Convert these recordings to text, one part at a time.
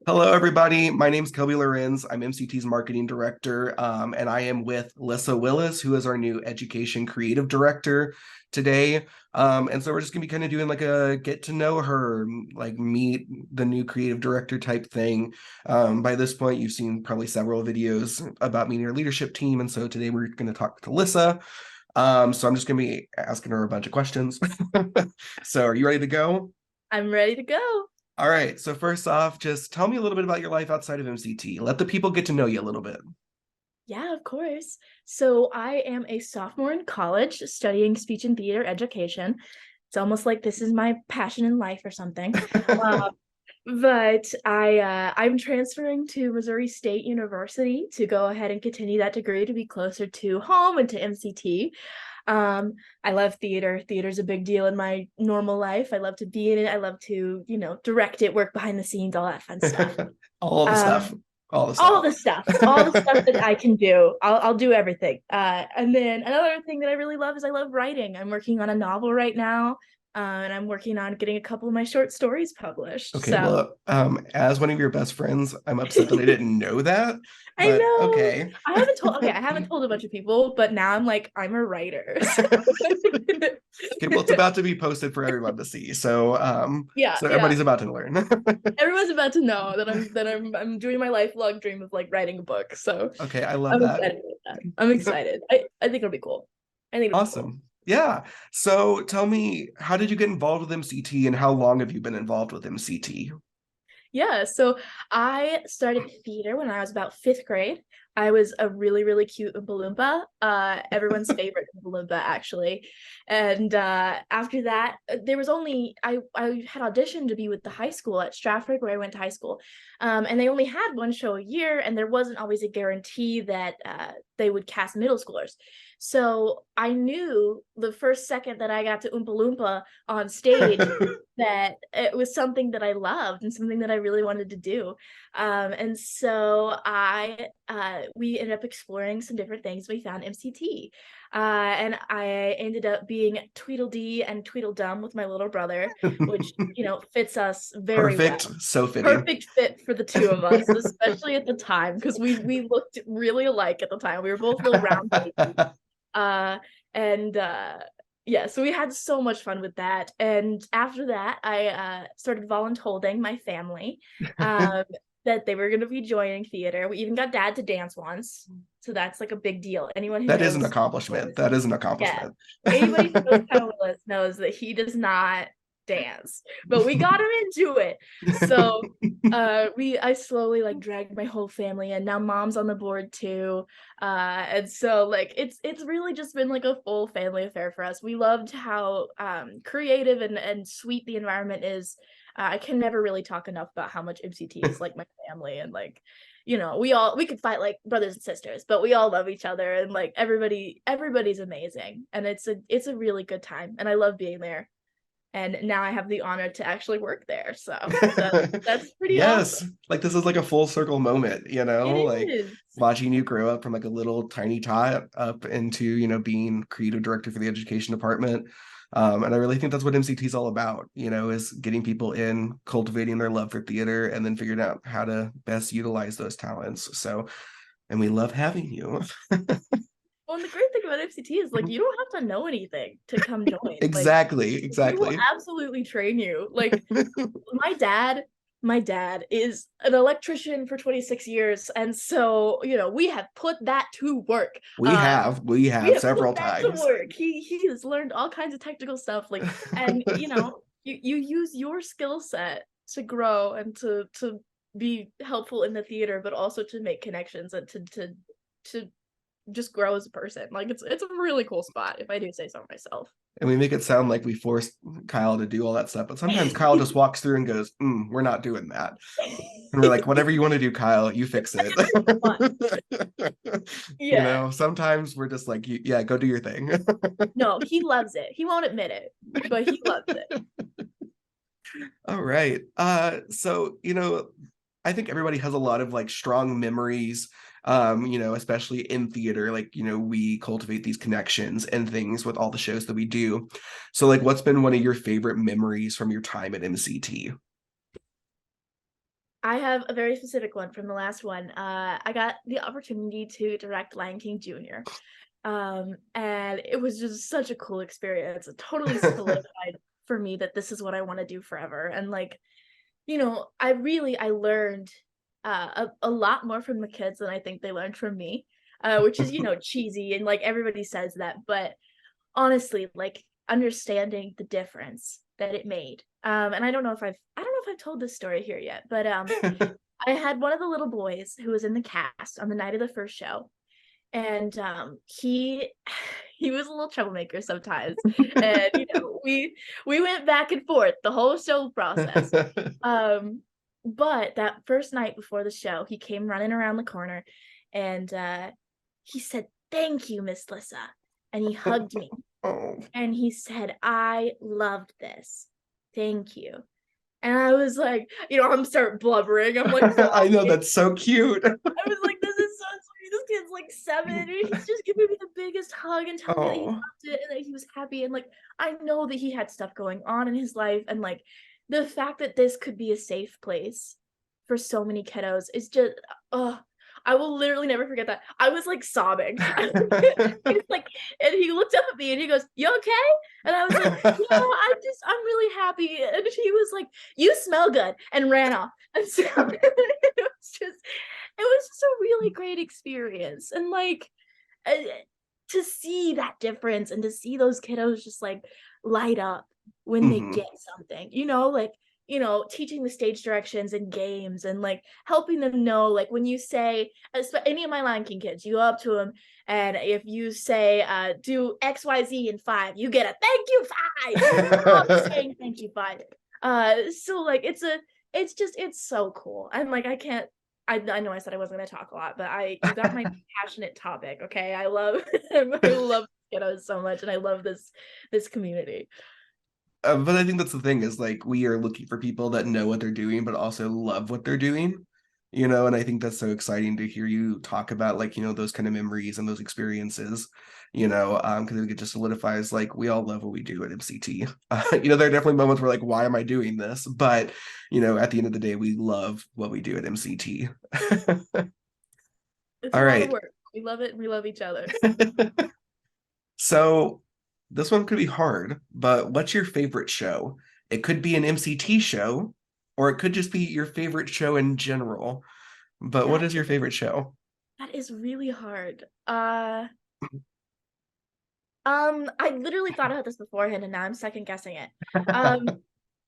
Hello, everybody. My name's Kelby Lorenz. I'm MCT's marketing director, and I am with Lyssa Willis, who is our new education creative director today. And so we're just gonna be kind of doing like a get to know her, like meet the new creative director type thing. By this point, you've seen probably several videos about meeting her leadership team, and so today we're going to talk to Lyssa. So I'm just gonna be asking her a bunch of questions. So are you ready to go? I'm ready to go. All right. So first off, just tell me a little bit about your life outside of MCT. Let the people get to know you a little bit. Yeah, of course. So I am a sophomore in college studying speech and theater education. It's almost like this is my passion in life or something. Uh, but I'm transferring to Missouri State University to go ahead and continue that degree to be closer to home and to MCT. Um, I love theater. Theater's a big deal in my normal life. I love to be in it. I love to, direct it, work behind the scenes, all that fun stuff. All the stuff. Um, All the all stuff. the stuff, all the stuff that I can do. I'll do everything. And then another thing that I really love is I love writing. I'm working on a novel right now, and I'm working on getting a couple of my short stories published. Okay, So well, as one of your best friends, I'm upset that I didn't know that, I but know okay. I haven't told a bunch of people, but now I'm like, I'm a writer. Okay, well, it's about to be posted for everyone to see. So Yeah, so yeah. everybody's about to learn. Everyone's about to know that I'm doing my lifelong dream of like writing a book. So Okay, I love I'm that. excited about that. I'm excited. I think it'll be cool. I think it'll be cool. Awesome. Yeah. So tell me, how did you get involved with MCT and how long have you been involved with MCT? Yeah, so I started theater when I was about fifth grade. I was a really, really cute Oompa Loompa, everyone's favorite Oompa Loompa, actually. And after that, there was only I had auditioned to be with the high school at Stratford, where I went to high school, and they only had one show a year, and there wasn't always a guarantee that they would cast middle schoolers. So I knew the first second that I got to Oompa Loompa on stage that it was something that I loved and something that I really wanted to do. And so I we ended up exploring some different things. We found MCT. And I ended up being Tweedledee and Tweedledum with my little brother, which, fits us very well. Perfect. So fitting. Perfect fit for the two of us, especially at the time, because we looked really alike at the time. We were both little round babies. Uh, and yeah, so we had so much fun with that. And after that, I started voluntolding my family um, that they were going to be joining theater. We even got dad to dance once. So that's like a big deal. Anyone who That is an knows accomplishment. Willis, That is an yeah, accomplishment. anybody who knows Kyle Willis knows that he does not dance, but we got him into it. So I slowly like dragged my whole family, and now mom's on the board too. And so like it's really just been like a full family affair for us. We loved how creative and sweet the environment is. I can never really talk enough about how much MCT is like my family, and like, we could fight like brothers and sisters, but we all love each other, and like everybody's amazing, and it's a really good time, and I love being there. And now I have the honor to actually work there, so that's pretty Yes, awesome. like this is like a full circle moment, It like is. watching you grow up from like a little tiny tot up into, being creative director for the education department. And I really think that's what MCT is all about, is getting people in, cultivating their love for theater, and then figuring out how to best utilize those talents. So, and we love having you. Well, and the great thing about MCT is like you don't have to know anything to come join. Like Exactly, they will exactly. absolutely train you. Like my dad, my dad is an electrician for 26 years, and so we have put that to work. We have, we We have have put several that to times. work. He has learned all kinds of technical stuff, like, and you use your skill set to grow and to be helpful in the theater, but also to make connections and to just grow as a person. Like it's a really cool spot, if I do say so myself. And we make it sound like we forced Kyle to do all that stuff, but sometimes Kyle just walks through and goes, "We're not doing that." And we're like, "Whatever you want to do, Kyle, you fix it." Yeah. Sometimes we're just like, "Yeah, go do your thing." No, he loves it. He won't admit it, but he loves it. All right. So, I think everybody has a lot of like strong memories, especially in theater. Like, we cultivate these connections and things with all the shows that we do. So, like, what's been one of your favorite memories from your time at MCT? I have a very specific one from the last one. I got the opportunity to direct Lion King Jr. And it was just such a cool experience. It totally solidified for me that this is what I want to do forever. And like, I learned a lot more from the kids than I think they learned from me, which is, cheesy and like everybody says that. But honestly, like understanding the difference that it made. And I don't know if I've told this story here yet, but I had one of the little boys who was in the cast on the night of the first show, and he was a little troublemaker sometimes, and we went back and forth the whole show process. But that first night before the show, he came running around the corner, and he said, "Thank you, Miss Lyssa," and he hugged me, Oh. and he said, "I loved this. Thank you." And I was like, I'm start blubbering. I'm like, I know, that's so cute. I was like, this is so sweet. This kid's like 7, and he's just giving me the biggest hug and telling me that he Oh. loved it and that he was happy. And like, I know that he had stuff going on in his life, and like the fact that this could be a safe place for so many kiddos is just, I will literally never forget that. I was like sobbing. He's like, and he looked up at me and he goes, "You okay?" And I was like, "Yeah, I'm really happy." And he was like, "You smell good," and ran off. And so it was just a really great experience. And like, uh, to see that difference and to see those kiddos just like light up when they Mhm. get something, like, teaching the stage directions and games, and like helping them know, like when you say, any of my Lion King kids, you go up to them, and if you say, do XYZ in 5, you get a thank you 5. You love saying thank you 5. So like it's so cool. I'm like, I know I said I wasn't going to talk a lot, but you got my passionate topic. Okay. I love, I love kiddos so much. And I love this community. But I think that's the thing is like we are looking for people that know what they're doing, but also love what they're doing, and I think that's so exciting to hear you talk about like, those kind of memories and those experiences, because it just solidifies like we all love what we do at MCT. There are definitely moments where like, why am I doing this? But, at the end of the day, we love what we do at MCT. It's a All lot of right. work. We love it. And we love each other. So this one could be hard, but what's your favorite show? It could be an MCT show, or it could just be your favorite show in general. But what That is your favorite show? that is really hard. I literally thought about this beforehand, and now I'm second guessing it. Um,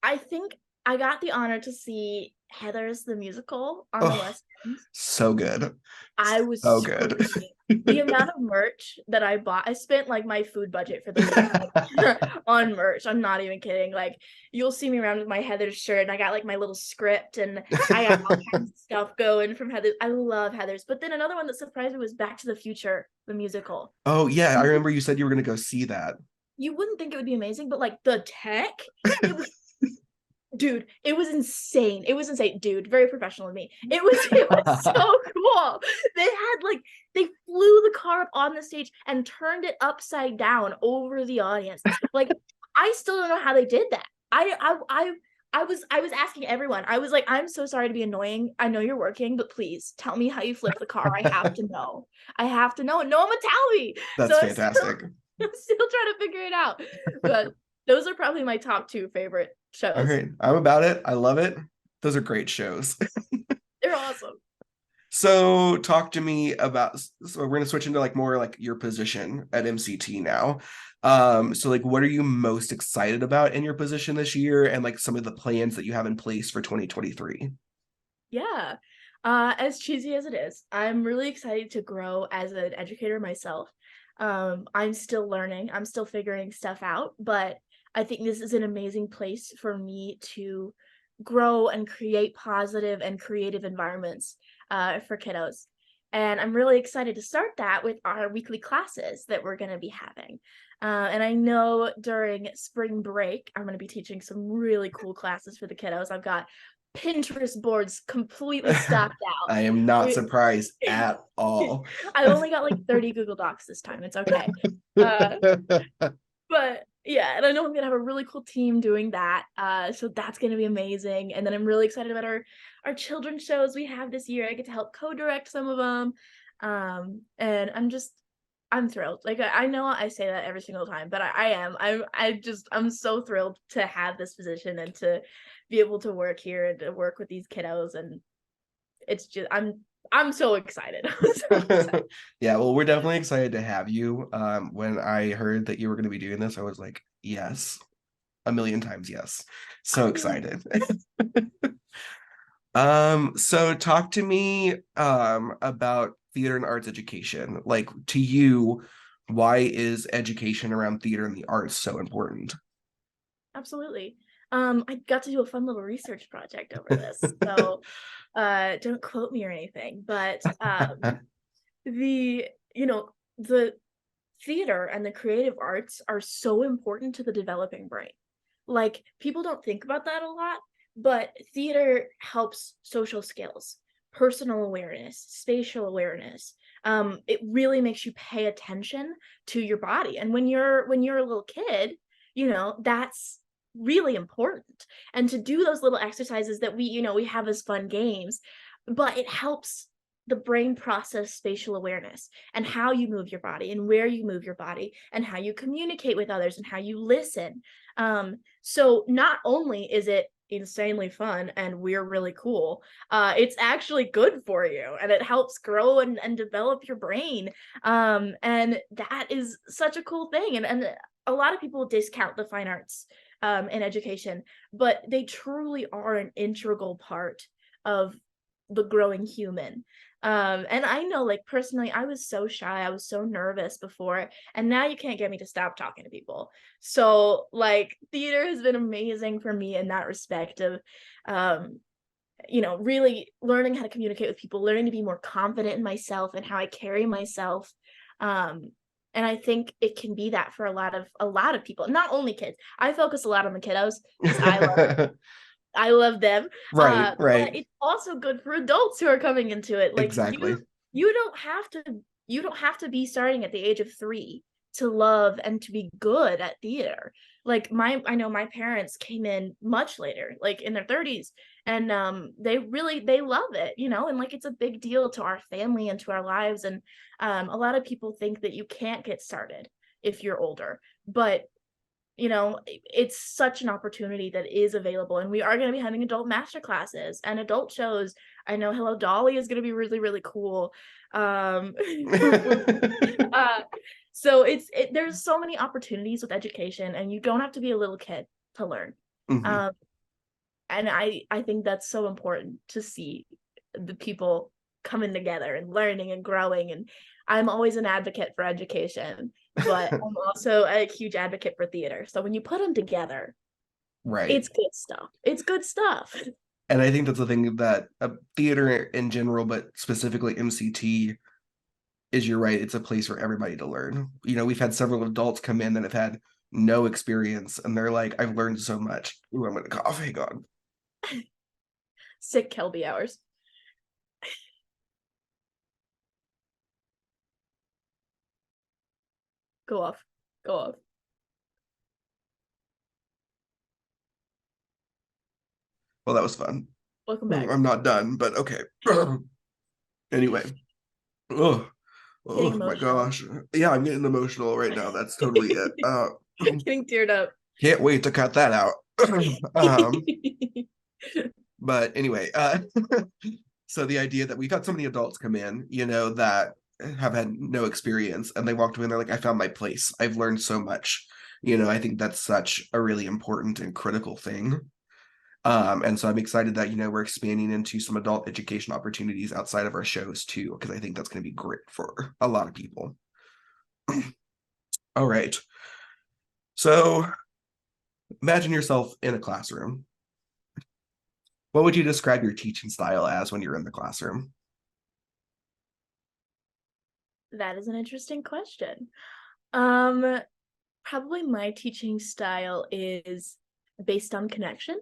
I think I got the honor to see Heathers the musical on the Oh, West End. so good. I was So good. screaming. The amount of merch that I bought, I spent like my food budget for the week on merch. I'm not even kidding. Like, you'll see me around with my Heathers shirt, and I got like my little script, and I got all kinds of stuff going from Heathers. I love Heathers. But then another one that surprised me was Back to the Future, the musical. Oh yeah, I remember you said you were gonna go see that. You wouldn't think it would be amazing, but like the tech, it was, dude, it was insane. It was insane, dude. Very professional of me. It was so cool. They flew the car up on the stage and turned it upside down over the audience. Like, I still don't know how they did that. I was asking everyone. I was like, I'm so sorry to be annoying. I know you're working, but please tell me how you flip the car. I have to know. I have to know, and no one would tell me. That's So fantastic. I'm still trying to figure it out. But those are probably my top 2 favorite All shows. right, I'm about it. I love it. Those are great shows. They're awesome. So talk to me about, so we're gonna switch into like more like your position at MCT now. So like what are you most excited about in your position this year, and like some of the plans that you have in place for 2023? Yeah. As cheesy as it is, I'm really excited to grow as an educator myself. I'm still learning, I'm still figuring stuff out, but I think this is an amazing place for me to grow and create positive and creative environments for kiddos. And I'm really excited to start that with our weekly classes that we're going to be having. And I know during spring break, I'm going to be teaching some really cool classes for the kiddos. I've got Pinterest boards completely stocked out. I am not surprised at all. I only got like 30 Google Docs this time. It's okay. Uh, but Yeah, and I know I'm gonna have a really cool team doing that. So that's gonna be amazing. And then I'm really excited about our children's shows we have this year. I get to help co-direct some of them. And I'm thrilled. Like I know I say that every single time, but I am. I'm so thrilled to have this position and to be able to work here and to work with these kiddos. And it's just I'm so excited. I'm so excited. Yeah, well, we're definitely excited to have you. When I heard that you were going to be doing this, I was like, yes, a million times yes. So excited. So talk to me about theater and arts education. Like to you, why is education around theater and the arts so important? Absolutely. I got to do a fun little research project over this, so don't quote me or anything, but the you know the theater and the creative arts are so important to the developing brain. Like people don't think about that a lot, but theater helps social skills, personal awareness, spatial awareness. It really makes you pay attention to your body. And when you're a little kid, that's really important. And to do those little exercises that we have as fun games, but it helps the brain process spatial awareness and how you move your body and where you move your body and how you communicate with others and how you listen. So not only is it insanely fun and we're really cool, it's actually good for you and it helps grow and develop your brain. And that is such a cool thing. And a lot of people discount the fine arts in education, but they truly are an integral part of the growing human. And I know, like, personally, I was so shy, I was so nervous before, and now you can't get me to stop talking to people. So, like, theater has been amazing for me in that respect of, um, really learning how to communicate with people, learning to be more confident in myself and how I carry myself. And I think it can be that for a lot of people, not only kids. I focus a lot on the kiddos because I love them. Right, But right. it's also good for adults who are coming into it. Like Exactly. you don't have to be starting at the age of 3 to love and to be good at theater. Like I know my parents came in much later, like in their 30s, and they love it, and like it's a big deal to our family and to our lives. And a lot of people think that you can't get started if you're older, but it's such an opportunity that is available, and we are going to be having adult master classes and adult shows. I know Hello Dolly is going to be really, really cool. For uh so there's so many opportunities with education, and you don't have to be a little kid to learn. Mhm. um and I think that's so important to see the people coming together and learning and growing. And I'm always an advocate for education, but I'm also a huge advocate for theater. So when you put them together, Right. it's good stuff. It's good stuff. And I think that's the thing that theater in general, but specifically MCT, is you're right. It's a place for everybody to learn. We've had several adults come in that have had no experience, and they're like, I've learned so much. Ooh, I'm gonna cough. Hang on. Sick Kelby hours. Go off. Go off. Well, that was fun. Welcome back. I'm not done, but okay. Anyway. Oh, Getting oh my emotional. gosh. Yeah, I'm getting emotional right now. That's totally it. Getting teared up. Can't wait to cut that out. um, but anyway, so the idea that we've had so many adults come in, that have had no experience, and they walked away and they're like, I found my place. I've learned so much. I think that's such a really important and critical thing. And so I'm excited that, we're expanding into some adult education opportunities outside of our shows too, because I think that's going to be great for a lot of people. All right. So imagine yourself in a classroom. What would you describe your teaching style as when you're in the classroom? That is an interesting question. Um, Probably my teaching style is based on connection.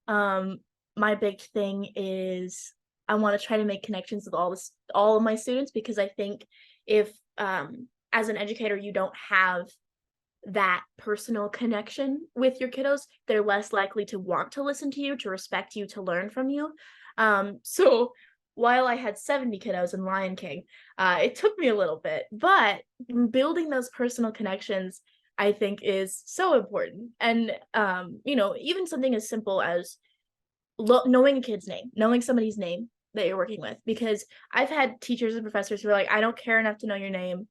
Um, my big thing is I want to try to make connections with all of my students, because I think if as an educator you don't have that personal connection with your kiddos, they're less likely to want to listen to you, to respect you, to learn from you. So while I had 70 kiddos in Lion King, it took me a little bit, but building those personal connections, I think, is so important. And even something as simple as knowing a kid's name, knowing somebody's name that you're working with, because I've had teachers and professors who are like, I don't care enough to know your name.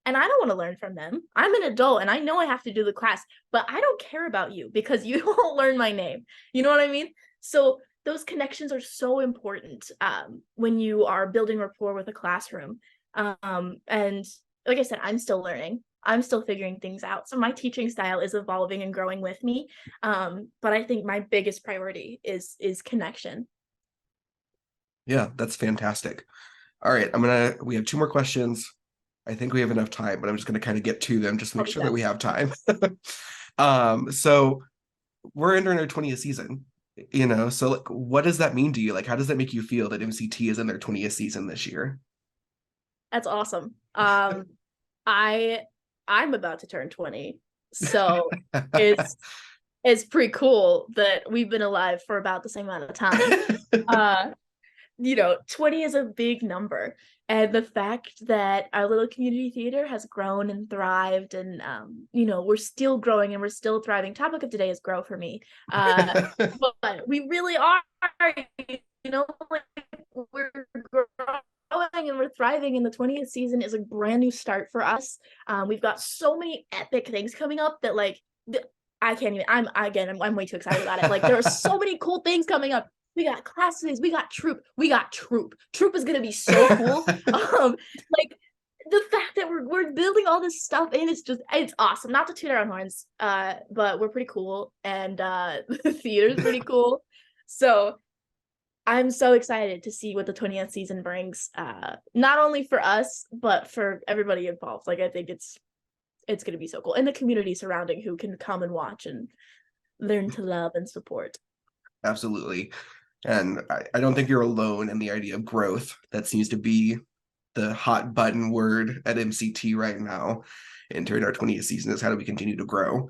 And I don't want to learn from them. I'm an adult and I know I have to do the class, but I don't care about you because you won't learn my name. You know what I mean? So those connections are so important when you are building rapport with a classroom. And like I said, I'm still learning. I'm still figuring things out. So my teaching style is evolving and growing with me. But I think my biggest priority is connection. Yeah, that's fantastic. All right, we have two more questions. I think we have enough time, but I'm just gonna kind of get to them just to make Oh, sure that yeah. we have time. So we're entering our 20th season, so like what does that mean to you? Like how does that make you feel that MCT is in their 20th season this year? That's awesome. I I'm about to turn 20. So it's it's pretty cool that we've been alive for about the same amount of time. 20 is a big number. And the fact that our little community theater has grown and thrived, and we're still growing and we're still thriving. Topic of today is grow for me. But we really are, like we're growing and we're thriving, and the 20th season is a brand new start for us. We've got so many epic things coming up that I can't even, I'm way too excited about it. Like there are so many cool things coming up. We got classes, we got troop. Troop is gonna be so cool. Like the fact that we're building all this stuff in is it's awesome. Not to toot our own horns, but we're pretty cool, and the theater's pretty cool. So I'm so excited to see what the 20th season brings, not only for us, but for everybody involved. Like I think it's gonna be so cool. And the community surrounding who can come and watch and learn to love and support. Absolutely. And I don't think you're alone in the idea of growth. That seems to be the hot button word at MCT right now. Entering our 20th season is how do we continue to grow?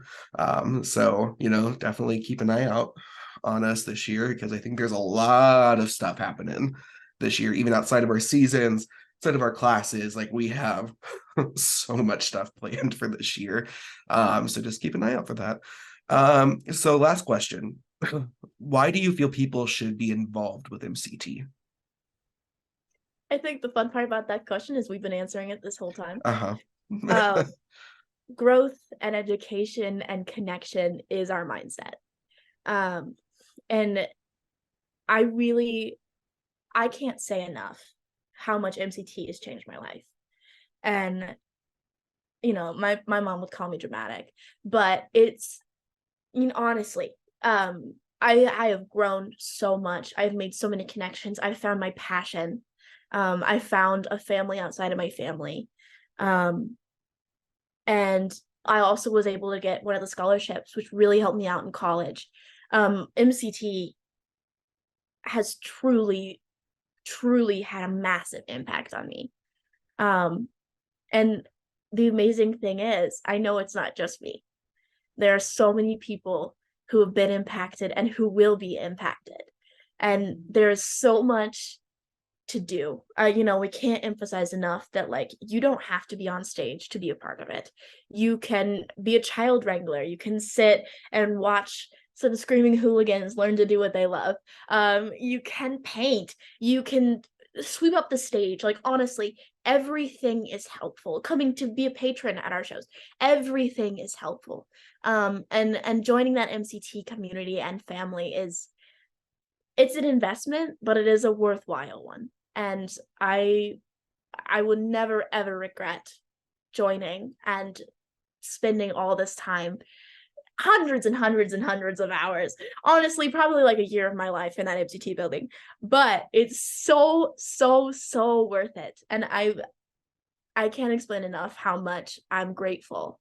So, definitely keep an eye out on us this year because I think there's a lot of stuff happening this year, even outside of our seasons, outside of our classes. Like we have so much stuff planned for this year. So just keep an eye out for that. So last question. Why do you feel people should be involved with MCT? I think the fun part about that question is we've been answering it this whole time. Uh-huh. Growth and education and connection is our mindset. And I can't say enough how much MCT has changed my life. And my mom would call me dramatic, but it's honestly, I have grown so much. I've made so many connections. I've found my passion. I found a family outside of my family. And I also was able to get one of the scholarships, which really helped me out in college. MCT has truly, truly had a massive impact on me. And the amazing thing is, I know it's not just me. There are so many people who have been impacted and who will be impacted. And there's so much to do. We can't emphasize enough that you don't have to be on stage to be a part of it. You can be a child wrangler. You can sit and watch some screaming hooligans learn to do what they love. You can paint. You can sweep up the stage. Like honestly, everything is helpful. Coming to be a patron at our shows, everything is helpful. And joining that MCT community and family it's an investment, but it is a worthwhile one. And I would never ever regret joining and spending all this time, hundreds and hundreds and hundreds of hours, honestly probably like a year of my life in that MCT building, but it's so worth it. And I can't explain enough how much I'm grateful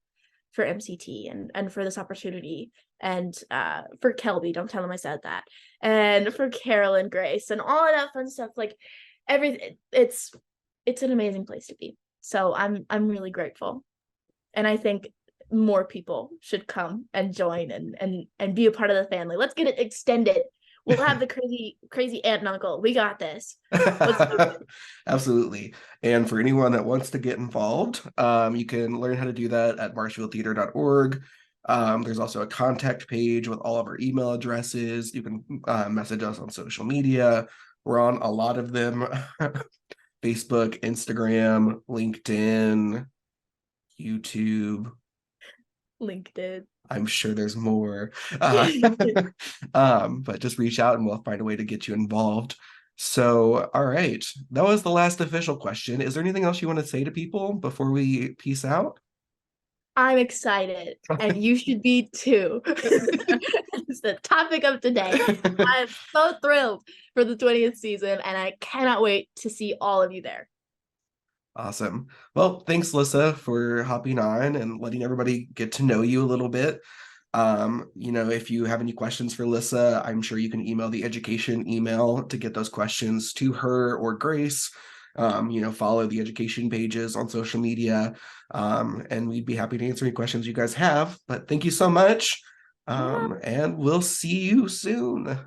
for MCT and for this opportunity, and for Kelby, don't tell him I said that, and for Carol and Grace and all of that fun stuff. Like everything, it's an amazing place to be. So I'm really grateful. And I think more people should come and join and be a part of the family. Let's get it extended. We'll have the crazy aunt and uncle. We got this. Let's do it. Absolutely. And for anyone that wants to get involved, you can learn how to do that at marshfieldtheater.org. There's also a contact page with all of our email addresses. You can message us on social media. We're on a lot of them. Facebook, Instagram, LinkedIn, YouTube. LinkedIn. I'm sure there's more. But just reach out and we'll find a way to get you involved. So, all right. That was the last official question. Is there anything else you want to say to people before we peace out? I'm excited, and you should be too. It's the topic of today. I'm so thrilled for the 20th season, and I cannot wait to see all of you there. Awesome. Well, thanks, Lyssa, for hopping on and letting everybody get to know you a little bit. If you have any questions for Lyssa, I'm sure you can email the education email to get those questions to her or Grace. Follow the education pages on social media, and we'd be happy to answer any questions you guys have. But thank you so much, Yeah. and we'll see you soon.